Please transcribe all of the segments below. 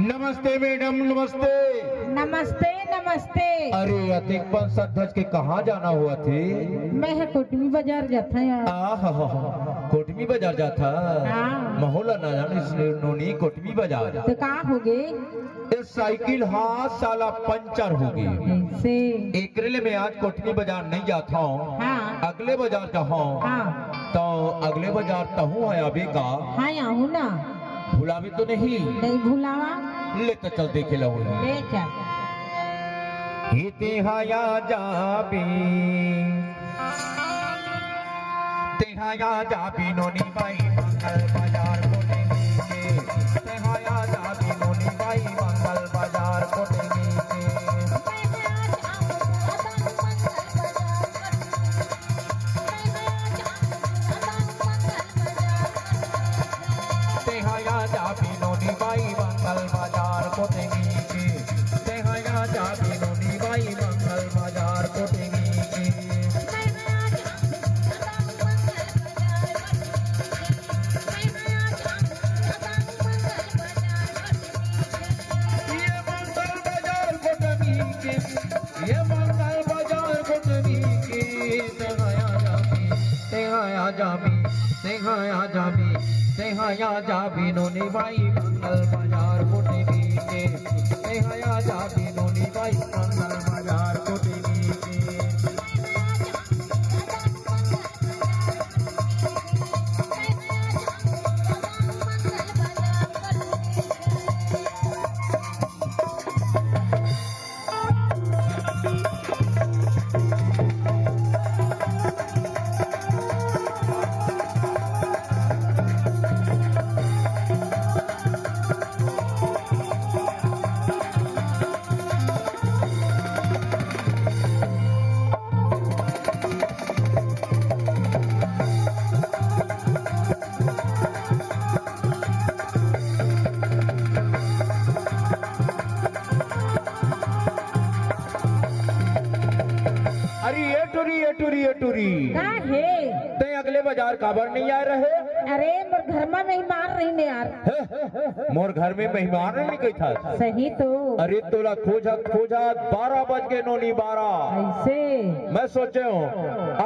नमस्ते मैडम, नमस्ते। नमस्ते नमस्ते। अरे अतिक पन सज के कहाँ जाना हुआ थे? मैं कोटमी बाजार जाता यार। कोटमी बाजार जाता। हाँ। महोला ना जाने नोनी कोटमी बाजार। तो कहाँ हो गए? इस साइकिल हाथ साला पंचर हो गई। से एकरेले में आज कोटमी बाजार नहीं जाता हूँ। हाँ। अगले बाजार जाऊँ। हाँ। तो अगले बाजार तहूँ है अभी का। हाँ आऊँ ना। भुलावे तो नहीं? नहीं भुलावा। ले तो चल देखे लो। ले चल। तेहाया जाबी नोनी बाई मंगल बाजार तेहाया जाबी नोनी बाई मंगल बाजार तेहाया जाबी नोनी बाई मंगल बाजार तेहाया जाबी नोनी बाई मंगल बाजार ये मंगल बाजार तेहाया जाबी नोनी बाई मंगल बाजार तेहाया जाबी नोनी बाई मंगल बाजार ये टूरी का है? ते अगले बाजार काबर नहीं आ रहे? अरे मोर घर में मेहमान रही ने यार। मोर घर में मेहमान नहीं गई था। सही तो। अरे तोला खोजा 12 बज गए नोनी 12। ऐसे मैं सोचे हूँ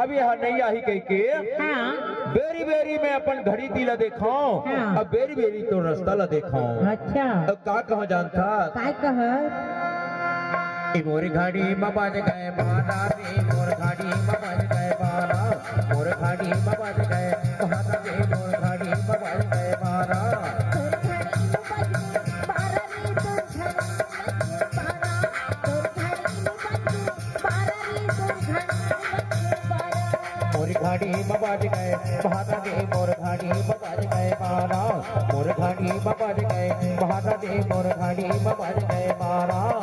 अब यहाँ नहीं आई कह के। हाँ। बेरी बेरी में अपन घड़ी दिला देखाऊं। हाँ। अब बेरी बेरी तो रास्ता ला देखाऊं। अच्छा अब का कहाँ जानता? काय कह? मोर घड़ी में बज गए 12 रे मोर घड़ी में बज गए 12 मोर घड़ी में बज गए 12 रे मोर घड़ी में बज गए 12 मोर घड़ी में बज गए 12 रे मोर घड़ी में बज गए 12 मोर घड़ी में बज गए 12 रे मोर घड़ी में बज गए 12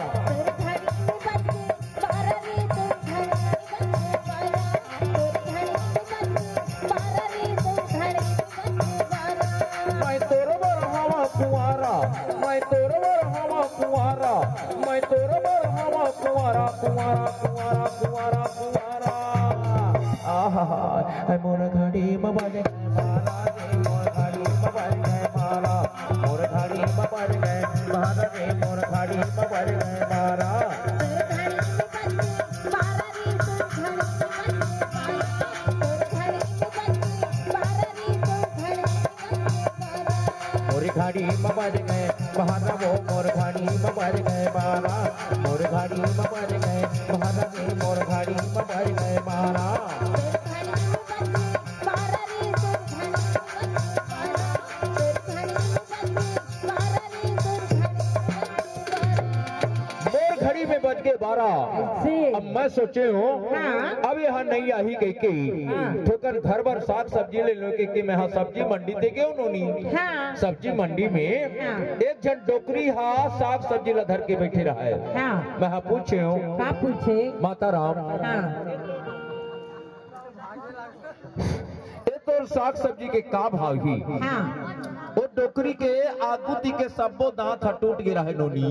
मैं तोर बर हवा कुंवारा मैं तोर बर हवा कुंवारा कुंवारा कुंवारा कुंवारा कुंवारा आहा मोर घड़ी में बज गए 12 रे मोर घड़ी में बज गए 12 मोर घड़ी में बज गए 12 रे मोर घड़ी में बज गए 12 घड़ी में बज गए 12 वो मोर घड़ी में बज गए 12 मोर घड़ी में बज गए 12 रे मोर घड़ी में बज गए 12 घड़ी में बज गए 12। अब मैं सोचे हूँ अब यहाँ नहीं आई कह के ठोकर घर भर साग सब्जी ले लो के मैं हाँ सब्जी मंडी ते गए उन्होंने। सब्जी मंडी में एक जन डोकरी हा साग सब्जी ला धर के बैठे रहा है। मैं हाँ पूछे हूँ का पूछे? माता राम ये तो साग सब्जी के का भाव ही? वो डोकरी के आगुती के सबो दांत टूट गिरा है नोनी।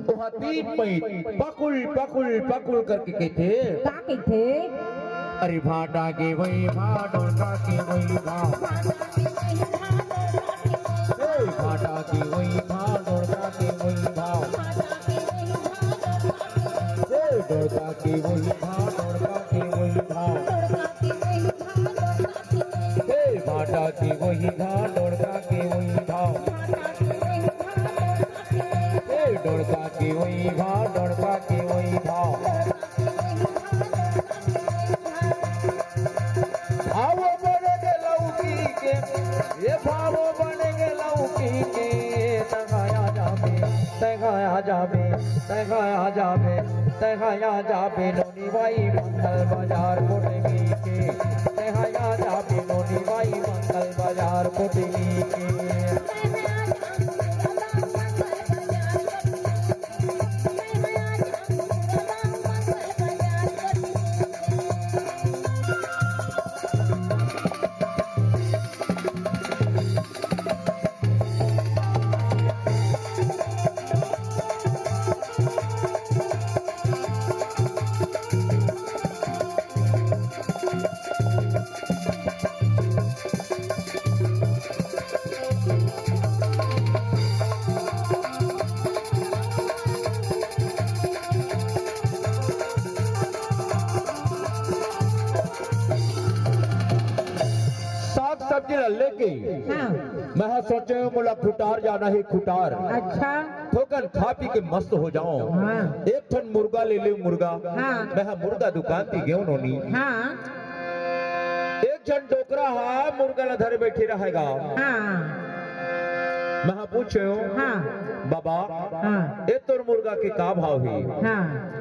वो तीन पैंत पकुल पकुल पकुल करके कहते का कहते? अरे भाटा के वही भाटों का के वही भाटा की वही भाटों का के की वही भाव डोड़का की वही भाव भावो बनेंगे लौकी के ये भावो बनेंगे लौकी के तगाया जाबे तगाया जाबे तगाया जाबे तगाया जाबे नोनी भाई मंगल बाजार कोटगी के तगाया जाबे नोनी भाई मंगल बाजार कोटगी के सब्जी लल्ले की हाँ। मैं सोचे मुला खुटार जाना है खुटार अच्छा ठोकर खा पी के मस्त हो जाओ हाँ। एक ठन मुर्गा ले ले मुर्गा हाँ। मैं मुर्गा दुकान थी गेहूं नोनी हाँ एक जन डोकरा हा मुर्गा न धरे बैठे रहेगा हाँ मैं पूछे हाँ बाबा हाँ ये तोर मुर्गा के का भाव है हाँ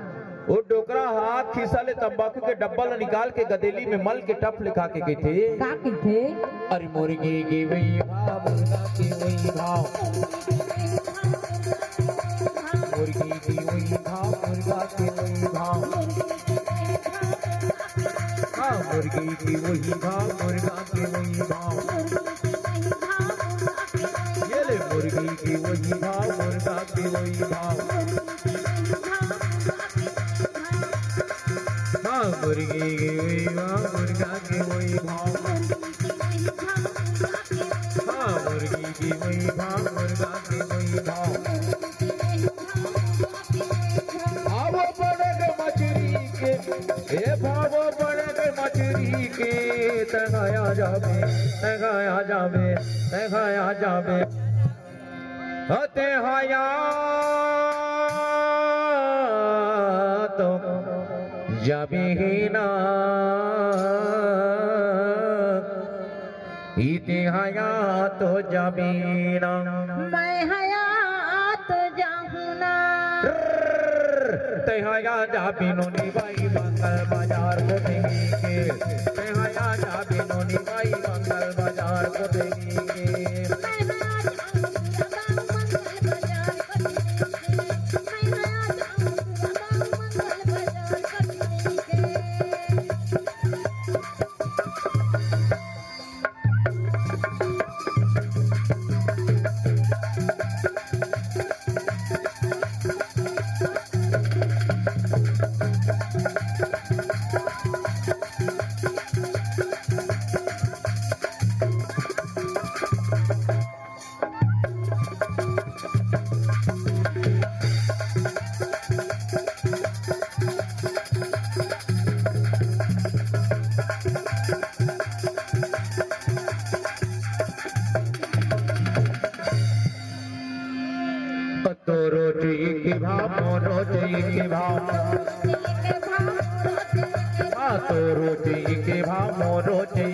वो डोकरा हाथ खीसा ले तंबाकू के डब्बा ला निकाल के गदेली में मल के टप लिखा के गए थे का की थे अरे मुर्गी की वही भाव मुर्गा की वही भाव मुर्गी की वही भाव मुर्गा की वही भाव हाँ मुर्गी की वही भाव मुर्गा की वही भाव ये ले मुर्गी की वही भाव मुर्गा की वही भाव हाँ मुर्गी की वही भाव मुर्गा की वही भाव हाँ मुर्गी की वही भाव मुर्गा की वही भाव भावो बड़े मछली के ये भावो बड़े मछली के तगाया जाबे तगाया जाबे तगाया जाबे हते हाया तो जबीना इते हयात जबीना मैं हयात जाहूना ते हया जाबीनो निभाई मंगल बाजार को देगी के ते हया जाबीनो निभाई मंगल बाजार को देगी के तो रोटी की भाव रोटी के भाव हाँ तो रोटी के भाव रोटी